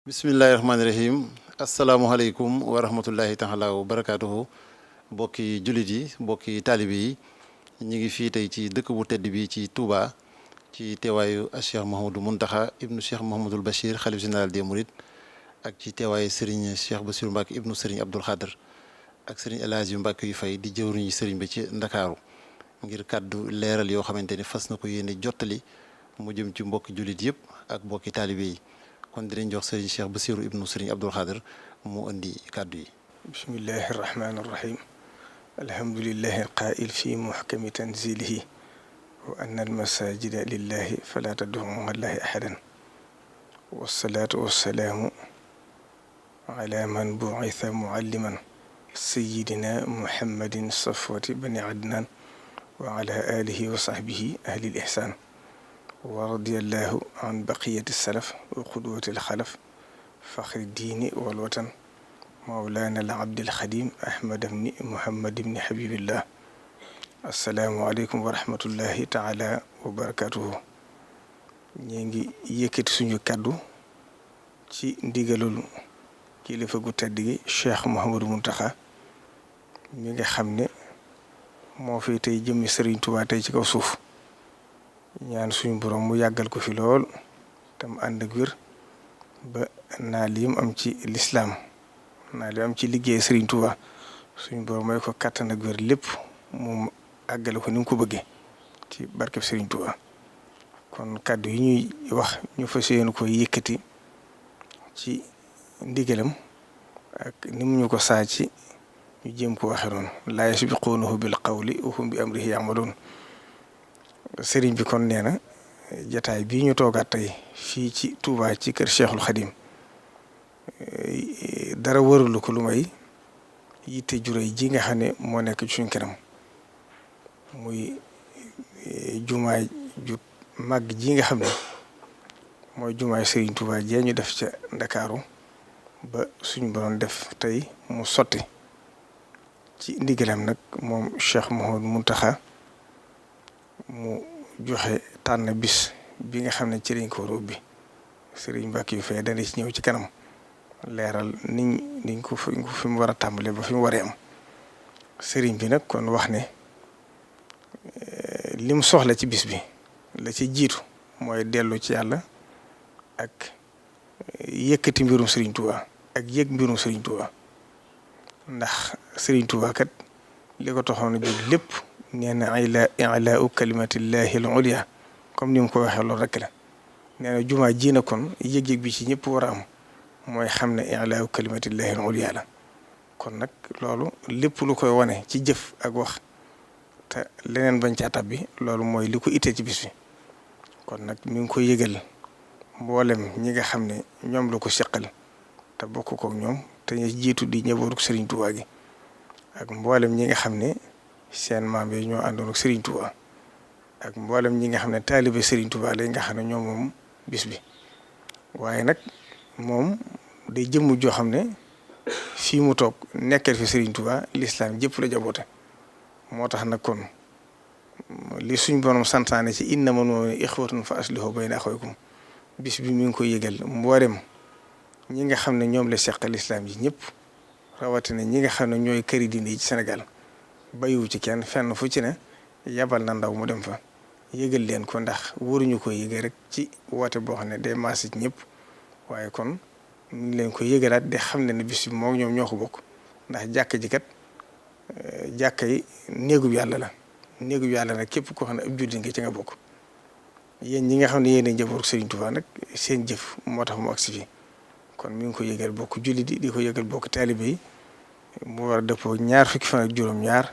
bismillahi rahmaani rahim asalaamualeykum wa rahmatullahi taala wa barakaatuhu mbokki jullit yi mbokki taalibe yi ñu ngi fii tey ci dëkk bu tedd bi ci Touba ci teewaayu Cheikh Mouhamadou Mountakha ibnu Cheikh Mouhamadoul Bachir xalif général des Mourides ak ci teewaayu Serigne Cheikh Bassirou Mbacke ibnu Serigne Abdoul Khadr ak Serigne El Hadji Mbacke yu fay di jëwriñu Serigne bi ci Ndakaaru ngir kàddu leeral yoo xamante ni fas na ko yéene jottali mu jëm ci mbokki jullit yëpp ak mbokki taalibe yi kon dinañ jox Serigne Cheikh Bassirou ibnu Serigne Abdoul Khadr mu indi kàddu yi. bismillahi irrahmani irrahim alhamdulillahi alqaa'il fi muhkami tanzilihi wa anna almasajida lillahi fala tad'u ma'a allahi ahadan wassalaatu wassalaamu ala man bu'itha mualliman sayyidina muhammadin safwati bani adnan wa ala alihi wa sahbihi ahli al-ihsan wa radiyallahu an baqiyati salaf wa qudwati al-khalaf fakhri diini wal watan mawlana al-abd al-khadim ahmad ibn muhammad ibn habibillah assalaamu aleykum wa rahmatullahi taala wa barakatuhu ñi ngi yëkkati suñu kàddu ci ndigalul kilifa gu tedd gi Cheikh Mouhamadou Mountakha mi nga xam ne moo fi tey jëmmi Serigne Touba tey ci kaw suuf ñaan suñu borom mu yàggal ko fi lool tam ànd ak wér ba naa lim am ci lislaam naa lim am ci liggéey Serigne Touba suñu borom may ko kàttan ak wér lépp mu àggale ko ni mu ko bëggee ci barkeb Serigne Touba kon kàddu yi ñuy wax ñu fas yéene ko yëkkati ci ndigalam ak ni mu ñu ko saa ci ñu jéem ko waxe noonu laa yasbiquunahu bil qawli wa hum bi amrihi ya'maluun sëriñ bi kon nee na jataay bii ñu toogaat tey fii ci Touba ci kër Cheikhul Khadim dara warulu ko lu may yitte juróoy ji nga xam ne moo nekk ci suñ kanam muy jumaay ju màgg ji nga xam ne mooy jumaay Serigne Touba jee ñu def ca Ndakaaru ba suñ borom def tey mu sotti ci ndigalam nag moom Cheikh Mouhamadou Mountakha mu joxe tànn bis bi nga xam ne ci lañ ko war a ubbi Serigne Mbacke yu fay dana ci ñëw ci kanam leeral niñ ko fi mu war a tàmbalee ba fi mu waree am Serigne bi nag kon wax ne lim soxla ci bis bi la ci jiitu mooy dellu ci yàlla ak yëkkati mbirum Serigne Touba ak yëg mbirum Serigne Touba ndax Serigne Touba kat li ko taxoon a jóg lépp nee na ilaau kalimatillahi al-ulya comme ni mu ko waxee loolu rek la nee na jumaa ji na kon yëg-yëg bi ci ñëpp war a am mooy xam ne ilaau kalimatillahi al-ulya la kon nag loolu lépp lu koy wane ci jëf ak wax te leneen bañ caa tabbi loolu mooy li ko ittee ci bis bi kon nag mi ngi koy yëgal mboolem ñi nga xam ne ñoom la ko seqal te bokk kook ñoom te ñu jiitu di ñëbooru Serigne Touba gi ak mboolem ñi nga xam ne seen maam yi ñoo àndoon ak Serigne Touba ak mboolem ñi nga xam ne taalibe Serigne Touba lañ nga xam ne ñoom moom bis bi waaye nag moom day jëmm joo xam ne fii mu toog nekkal fi Serigne Touba l'islam jëpp la jaboote moo tax nag kon li suñ borom santaane ci innamal mu'minuuna ixwatun fa aslihu bayna axawaykum bis bi mi ngi koy yëgal mboolem ñi nga xam ne ñoom la seqal islam yi ñëpp rawatina ñi nga xam ne ñooy këri diine yi ci Sénégal bayiwu ci kenn fenn fu ci ne yabal na ndaw mu dem fa yëgal leen ko ndax waruñu ko yëgal rek ci woote boo xam ne day maas ci ñëpp waaye kon ñu ngi leen ko yëgalaat de xam ne bis bi moom ñoom ñoo ko bokk ndax jàkka ji kat jàkka yi néegub yàlla la néegub yàlla nag képp koo xam ne ab jullit nga ci nga bokk yéen ñi nga xam ne yéen a njaboot Serigne Touba nag seen jëf moo tax mu agsi fi kon mi ngi ko yëgal bokk jullit yi di ko yëgal bokk taalibe yi mu war a dëppoo ñaar fukki fan ak juróom-ñaar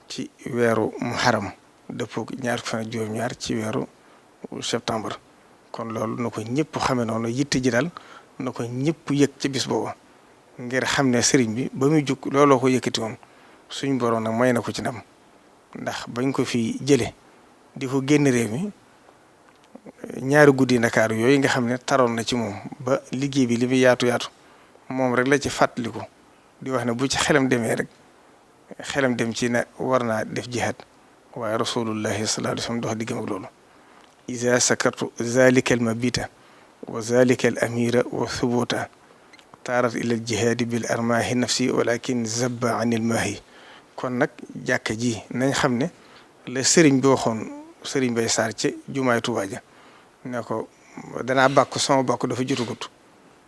ci weeru muharram dëppoo ñaar fukki fan ak juróom-ñaar ci weeru septembre kon loolu na ko ñëpp xamee noonu yitte ji daal na ko ñëpp yëg ci bis booba ngir xam ne sëriñ bi ba muy jug looloo ko yëkkati woon suñ borom nag may na ko ci ndam ndax bañ ko fi jële di ko génn réew mi ñaari guddi Ndakaaru yooyu nga xam ne taroon na ci moom ba liggéey bi li muy yaatu yaatu moom rek la ci fàttaliku di wax ne bu ci xelam demee rek xelam dem ci ne war naa def jihaad waaye rasulullahi sallallahu alayhi wa sallam dox diggam ak loolu isa sakartu zalika al mabita wa zalika al amira wa thubuta taarat ila al jihaadi bil armaahi nafsi walakin zabba an il maahi. kon nag jàkka ji nañ xam ne la sëriñ bi waxoon sëriñ Bay Sarr ci jumaay Tuubaa ja ne ko danaa bàkku sama bàkku dafa jotugut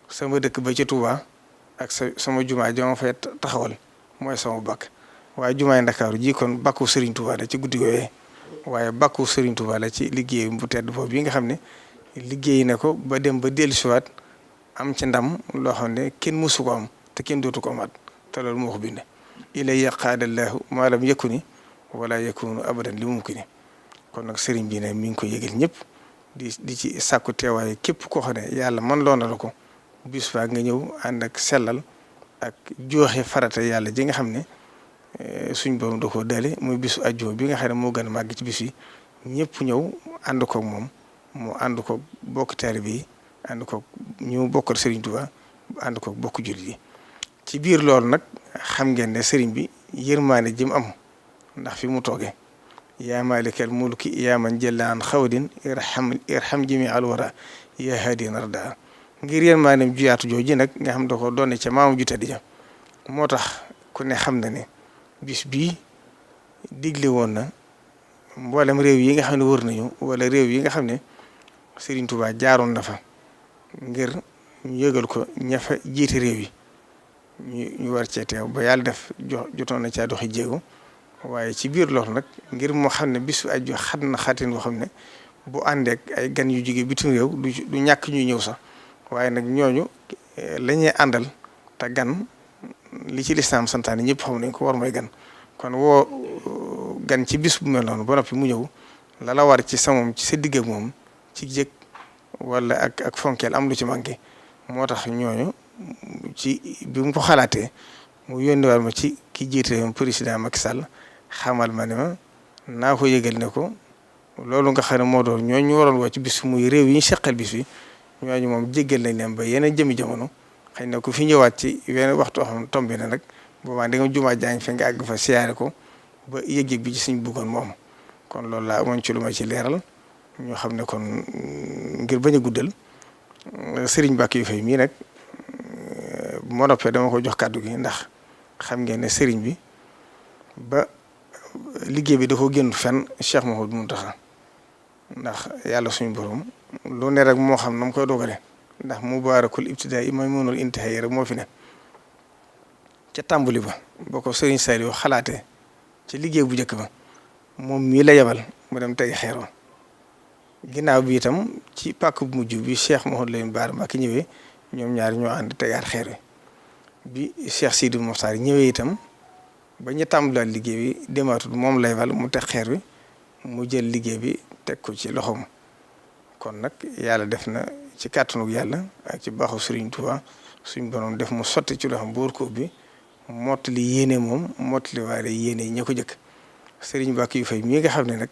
sama dëkk ba ci Tuubaa ak sama jumaa ja ma fay taxawal mooy sama bàkk waaye jumaay Ndakaaru ji kon bàkku sëriñ Tuubaa la ci guddi yooyee waaye bàkku sëriñ Tuubaa la ci liggéey bu tedd boobu yi nga xam ne liggéey na ko ba dem ba dellusiwaat am ci ndam loo xam ne kenn mësu ko am te kenn dootu ko amaat te loolu moo ko bind ilay qaadallahu maa lam yakuni wala yakunu abadan li mumkini. kon nag sëriñ bi ne mi ngi ko yëgal ñëpp di ci sàkku teewaay képp koo xam ne yàlla man loo na la ko bis fa nga ñëw ànd ak sellal ak jooxe farata yàlla ji nga xam ne suñ borom da koo dale muy bisu ajjuma bi nga xam ne moo gën a màgg ci bis yi ñëpp ñëw ànd koog moom mu ànd ko bokk taalibe yi ànd ko ñu bokkal Serigne Touba ànd ko bokk jullit yi ci biir loolu nag xam ngeen ne Serigne bi yërmaane jëm am ndax fi mu toogee yaa maalikal mulki yaa man jalla an xawdin irham jami al wara yaa haadi narda ngir yërmaaneem juyaatu jooju nag nga xam da ko doone ca maamu ju tedd ja moo tax ku ne xam na ne bis bii digle woon na mboolem réew yi nga xam ne wër nañu wala réew yi nga xam ne Serigne Touba jaaroon na fa ngir ñu yëgal ko ña fa jiite réew yi ñu war cee teew ba yàlla def jotoon na caa doxi jéego waaye ci biir loolu nag ngir moo xam ne bisu aju xat na xatin boo xam ne bu àndeek ay gan yu jóge bitim réew du ñàkk ñuy ñëw sax waaye nag ñooñu la ñuy àndal te gan li ci lislaam santaane ñëpp xam nañ ko war mooy gan kon woo gan ci bis bu mel noonu ba noppi mu ñëw la la war ci sa digg ak moom ci jëkk wala ak fonkeel am lu ci manqué moo tax ñooñu ci bi mu ko xalaatee mu yónniwaat ma ci ki jiite président Macky Sall xamal ma ne ma naa ko yëgal ne ko loolu nga xam ne moo doon ñooñu ñu waroon woo ci bis muy réew yi ñu seqal bis bi ñooñu moom jéggal nañ leen ba yeneen jëmi jamono xëy na ku fi ñëwaat ci wenn waxtu xam ne tombé na nag boobaa da nga jumaa jaañ fe nga àgg fa siyaare ko ba yëg-yëg bi ci suñ bëggoon moom kon loolu laa amoon ci lu ma ci leeral ñoo xam ne kon ngir bañ a guddal Serigne Bakio Faye mii nag moo noppee dama ko jox kàddu gi ndax xam ngeen ne Serigne bi ba liggéey bi da ko génn fenn Cheikh Mouhamadou Mountakha ndax yàlla suñu borom lu ne rek moo xam na mu koy dogale ndax mubaarakul ibtidaa yi maymuunul intihaa rek moo fi ne ca tàmbali ba boo ko Serigne Saliou xalaatee ci liggéey bu njëkk ba moom mii la yebal mu dem tey xeeroo ginnaaw bi itam ci pàkk bu mujj bi Cheikh Mouhamadou Lamine Bara Mbacké ñëwee ñoom ñaari ñoo ànd tegaat xeer wi bi Cheikh Sidi Mokhtar ñëwee itam ba ñu tàmbalaat liggéey bi demaatul moom lay wal mu teg xeer wi mu jël liggéey bi teg ko ci loxoom kon nag yàlla def na ci kàttanu yàlla ak ci baaxu Serigne Touba suñ borom def mu sotti ci loxoom boor ko bi mottali yéene moom mottali waale yéene ña ko jëkk Serigne Bakio Faye mii nga xam ne nag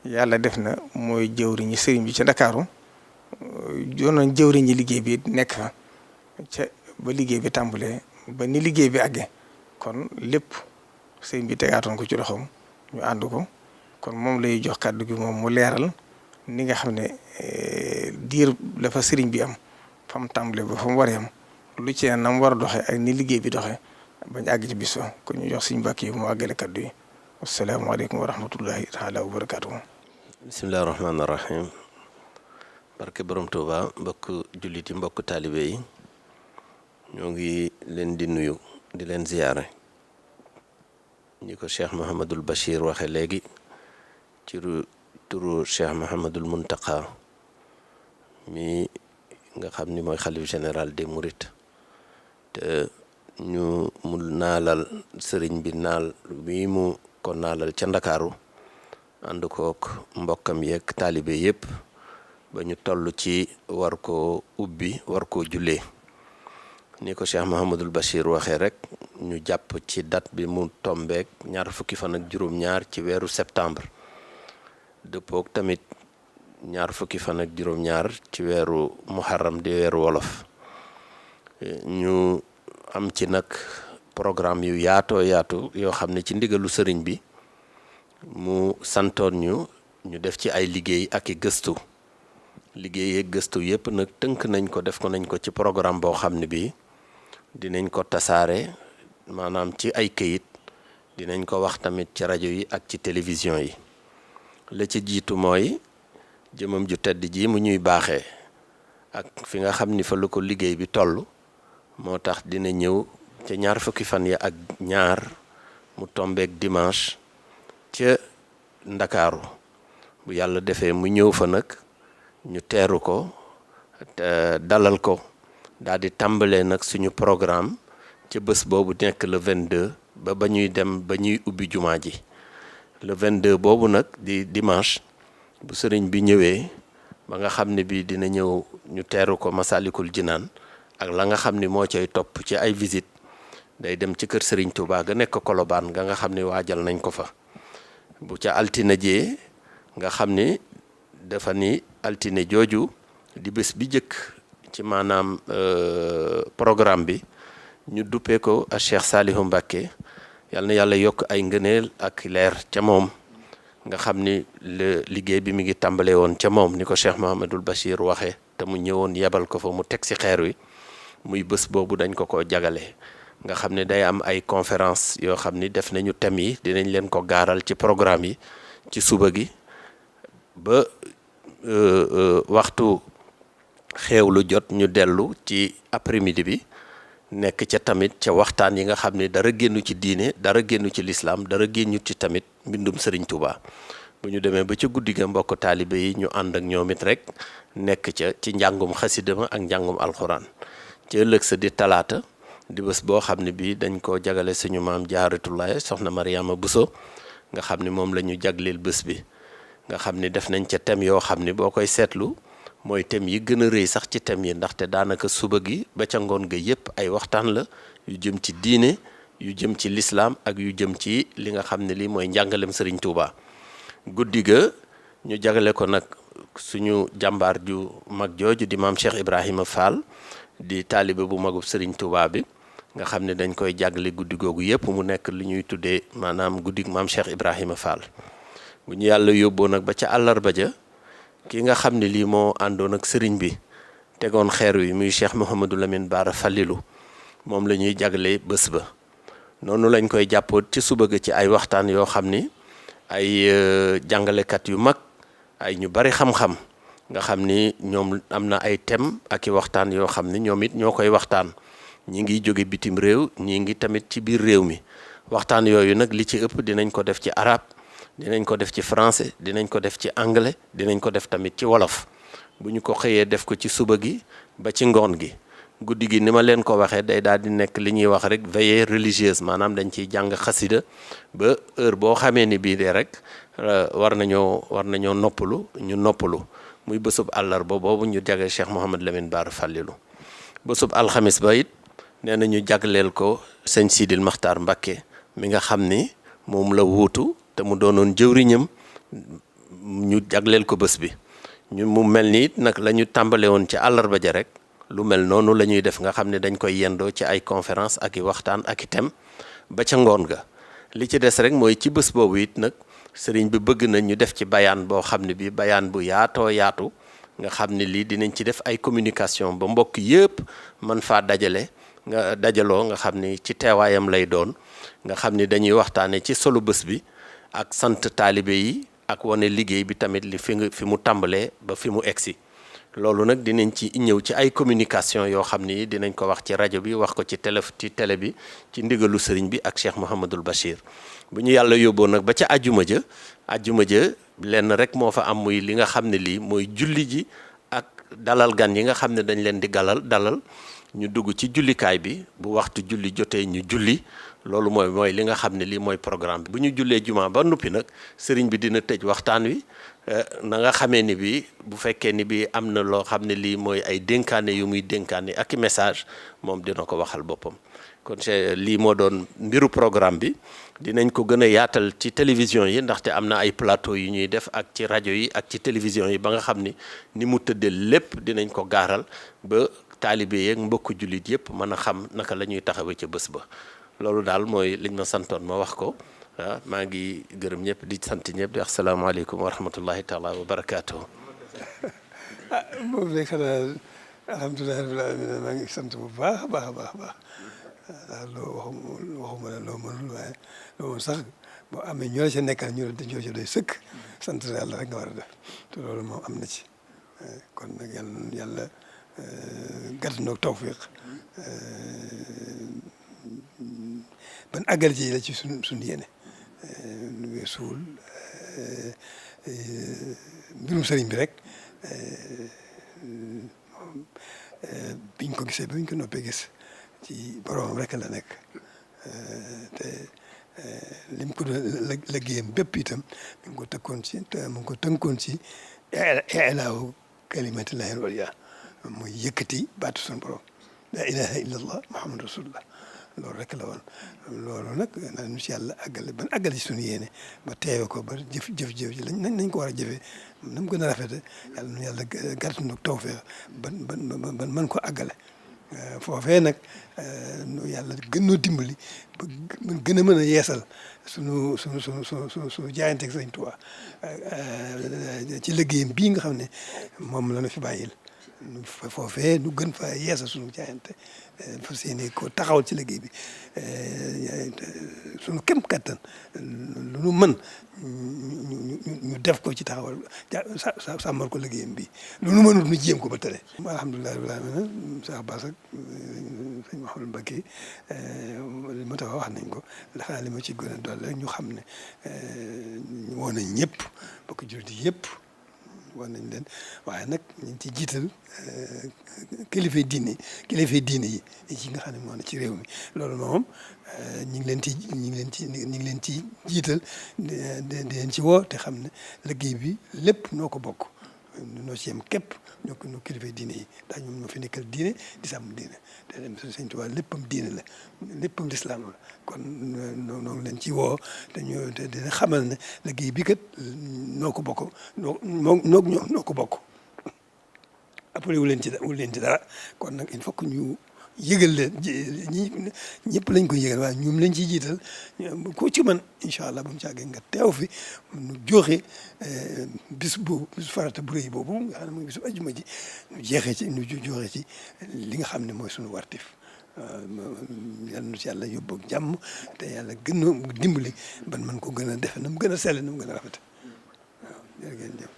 yàlla def na mooy jëwriñi Serigne bi ca Ndakaaru doon nañ jëwriñi liggéey bi nekk fa ca ba liggéey bi tàmbalee ba ni liggéey bi àggee kon lépp Serigne bi tegaatoon ko ci loxoom ñu ànd ko kon moom lay jox kàddu gi moom mu leeral ni nga xam ne diir la fa Serigne bi am fa mu tàmbalee ba fa mu waree am lu ci na mu war a doxee ak ni liggéey bi doxee bañ àgg ci bis ba kon ñu jox Serigne Bakio mu àggale kàddu yi. asalaamaaleykum wa rahmatullahi taala wa barakaatuhu. bisimilah rahmaani rahim. barke borom Touba mbokk jullit yi mbokk taalibe yi ñoo ngi leen di nuyu di leen ziyaare ñi ko Cheikh Mouhamadul Bachir waxe léegi ci turu Cheikh Mouhamadul Mountakha mi nga xam ni mooy xalif général des Mourides te ñu mu naalal sëriñ bi naal bi mu ko naalal ca Ndakaaru ànd kook mbokkam yeeg taalibe yépp ba ñu toll ci war ko ubbi war koo jullee ni ko Cheikh Mouhamadul Bachir waxee rek ñu jàpp ci date bi mu tombeek 20 fan ak juróom-ñaar ci weeru septembre dëppook tamit 20 fan ak juróom-ñaar ci weeru muharram di weeru wolof ñu am ci nag programme yu yaatoo yaatu yoo xam ne ci ndigalu sëriñ bi mu santoon ñu def ci ay liggéey ak i gëstu liggéey ak gëstu yépp nag tënk nañ ko def ko nañ ko ci programme boo xam ne bii dinañ ko tasaare maanaam ci ay këyit dinañ ko wax tamit ci rajo yi ak ci télévision yi. la ci jiitu mooy jëmam ju tedd ji mu ñuy baaxee ak fi nga xam ni fa la ko liggéey bi toll moo tax dina ñëw ca ñaar fukki fan ya ak ñaar mu tombeek dimanche ca Ndakaaru bu yàlla defee mu ñëw fa nag ñu teeru ko dalal ko daal di tàmbalee nag suñu programme ca bés boobu nekk le 22 ba ñuy dem ba ñuy ubbi jumaa ji le 22 boobu nag di dimanche bu sëriñ bi ñëwee ba nga xam ne bii dina ñëw ñu teeru ko Masalikul Jinaan ak la nga xam ni moo cay topp ci ay visite day dem ci kër sëriñ Touba ga nekk Kolobaan ga nga xam ni waajal nañ ko fa bu ca altine jee nga xam ni dafa ni altine jooju di bés bi jëkk ci maanaam programme bi ñu duppee ko a Cheikh Salihu Mbacké yal na yàlla yokk ay ngëneel ak leer ca moom nga xam ni liggéey bi mi ngi tàmbale woon ca moom ni ko Cheikh Mouhamadul Bachir waxee te mu ñëwoon yebal ko fa mu teg ci xeer wi muy bés boobu dañ ko jagale nga xam ne day am ay conférence yoo xam ni def nañu thèmes yi dinañ leen ko gaaral ci programme yi ci suba gi ba waxtu xeewlu jot ñu dellu ci après-midi bi nekk ca tamit ca waxtaan yi nga xam ne dara génnu ci diine dara génnu ci lislaam dara génnu ci tamit mbindum Serigne Touba bu ñu demee ba ca guddi ga mbokk taalibe yi ñu ànd ak ñoom it rek nekk ca ci njàngum xasida ma ak njàngum alxuraan ci ëllëg sa di talaata di bés boo xam ne bii dañ koo jagale suñu maam Jaaratullaahi soxna Mariama Bousso nga xam ne moom la ñu jagleel bés bi nga xam ni def nañ ca thème yoo xam ni boo koy seetlu mooy thème yi gën a rëy sax ci thème yi ndaxte daanaka suba gi ba ca ngoon ga yépp ay waxtaan la yu jëm ci diine yu jëm ci lislaam ak yu jëm ci li nga xam ne lii mooy njàngalem Serigne Touba guddi ga ñu jagale ko nag suñu jàmbaar ju mag jooju di maam Cheikh Ibrahima Fall di taalibe bu magub Serigne Touba bi nga xam ne dañ koy jàggale guddi googu yépp mu nekk li ñuy tuddee maanaam guddi maam Cheikh Ibrahima Fall bu ñu yàlla yóbboo nag ba ca àllarba ja ki nga xam ne lii moo àndoon ak sëriñ bi tegoon xeer wi muy Cheikh Mouhamadou Lamine Bara Fallilu moom la ñuy jagle bés ba noonu lañ koy jàppoot ci suba ga ci ay waxtaan yoo xam ni ay jàngalekat yu mag ay ñu bari xam-xam nga xam ni ñoom am na ay thème ak i waxtaan yoo xam ni ñoom it ñoo koy waxtaan ñi ngi jóge bitim réew ñi ngi tamit ci biir réew mi waxtaan yooyu nag li ci ëpp dinañ ko def ci arab dinañ ko def ci français dinañ ko def ci anglais dinañ ko def tamit ci wolof bu ñu ko xëyee def ko ci suba gi ba ci ngoon gi guddi gi ni ma leen ko waxee day daal di nekk li ñuy wax rek veillée religieuse maanaam dañ ciy jàng xasida ba heure boo xamee ni bii de rek war nañoo noppalu ñu noppalu muy bésub àllarba boobu ñu jage Cheikh Mouhamad Lamine Bara Fallilu bésub alxamis ba it nee na ñu jagleel ko sëñ Sidil Maxtaar Mbacké mi nga xam ni moom la wuutu te mu doonoon jëwriñam ñu jagleel ko bés bi ñu mu mel ni nag la ñu tàmbale woon ci àllarba ja rek lu mel noonu la ñuy def nga xam ne dañ koy yendoo ci ay conférence ak i waxtaan ak i thème ba ca ngoon ga li ci des rek mooy ci bés boobu it nag sëriñ bi bëgg na ñu def ci bayaan boo xam ne bi bayaan bu yaatoo yaatu nga xam ne lii dinañ ci def ay communication ba mbokk yëpp man faa dajaloo nga xam ni ci teewaayam lay doon nga xam ni dañuy waxtaane ci solo bés bi ak sant taalibe yi ak wane liggéey bi tamit li fi mu tàmbalee ba fi mu egsi loolu nag dinañ ci ñëw ci ay communication yoo xam ni dinañ ko wax ci rajo bi wax ko ci télé bi ci ndigalu sëriñ bi ak Cheikh Mouhamadul Bachir bu ñu yàlla yóbboo nag ba ca ajjuma ja lenn rek moo fa am muy li nga xam ne lii mooy julli ji ak dalal gan yi nga xam ne dañ leen di dalal ñu dugg ci jullikaay bi bu waxtu julli jotee ñu julli loolu mooy li nga xam ne lii mooy programme bi bu ñu jullee juma ba noppi nag sëriñ bi dina tëj waxtaan wi na nga xamee ni bi bu fekkee ni bi am na loo xam ne lii mooy ay dénkaane yu muy dénkaane ak i message moom dina ko waxal boppam kon lii moo doon mbiru programme bi dinañ ko gën a yaatal ci télévision yi ndaxte am na ay plateau yu ñuy def ak ci rajo yi ak ci télévision yi ba nga xam ni mu tëddee lépp dinañ ko gaaral ba taalibe yeeg mbokku jullit yëpp mën a xam naka la ñuy taxawee ca bés ba loolu daal mooy liñ ma santoon ma wax ko maa ngi gërëm ñëpp di sant ñëpp di wax salaamaaleykum wa rahmatullahi taala wa barakaatuhu. moom rek xanaa alhamdulilah rabbil alamin maa ngi sant bu baax a baax a baax a baax loo waxuma la loo mënul waaye loolu sax boo amee ñoo ca nekkal ñu ne ñoo ca doy sëkk sant yàlla rek nga war a def te loolu moom am na ci kon nag yàlla gàtt noog tawfiq ban àggal ci la ci suñu yéene weesuwul mbirum sëriñ bi rek biñ ko gisee biñ ko noppee gis ci boromam rek la nekk te lim ko doon liggéeyam bépp itam mi ngi ko tënkoon ci ilaahu kalimatillahi al-ulya muy yëkkati baatu suñu borom la ilaha illa allah muhammadu rasulullah loolu rek la woon loolu nag nañu ci yàlla àggale ci suñu yéene ba teewe ko ba jëf ji nañ ko war a jëfee na mu gën a rafete yàlla gàttu nag tawfeex ban mën ko àggale foofee nag yàlla gën noo dimbali ba gën a mën a yeesal sunu jaayanteeg Sëriñ Tuubaa ci liggéeyam bii nga xam ne moom la ñu fi bàyyil foofee nu gën fa yeesal sunu jaayante fas yéene ko taxawal ci liggéey bi sunu kem kattan lu nu mën ñu def ko ci taxawal sàmmal ko liggéeyam bi lu nu mënul nu jéem ko ba tële. alhamdulilah rabbil alamin Cheikh Bass ak sëñ Mouhamadou Mbacké li ma tax wax nañ ko xanaa li ma ci gën a dolli rek ñu xam ne woo nañ ñëpp bokk jullit yëpp. war nañ leen waaye nag ñu ci jiital kilifay diine yi ci nga xam ne moo ne ci réew mi loolu moom ñu ngi leen ci jiital di leen ci woo te xam ne liggéey bi lépp noo ko bokk noo ci yem képp ñoo kilifay diine yi ndax ñoom ñoo fi nekkal diine di sàmm diine te dem Sëñ Tuubaa léppam diine la léppam lislaam la kon noo ngi leen ci woo te dina xamal ne liggéey bi kat noo ko bokk noo ko bokk après wu leen ci dara kon nag il faut que ñu yëgal leen ñëpp lañ ko yëgal waaye ñoom lañ ciy jiital ko ci man incha allah ba mu càggee nga teew fi nu joxe bis farata bu rëy boobu nga xam ne mooy bisu ajuma ji nu joxe ci li nga xam ne mooy suñu wartif yàlla na ci yàlla yóbbu ak jàmm te yàlla gën a dimbali ban man ko gën a defe na mu gën a sell na mu gën a rafet waaw jërë ngeen jëf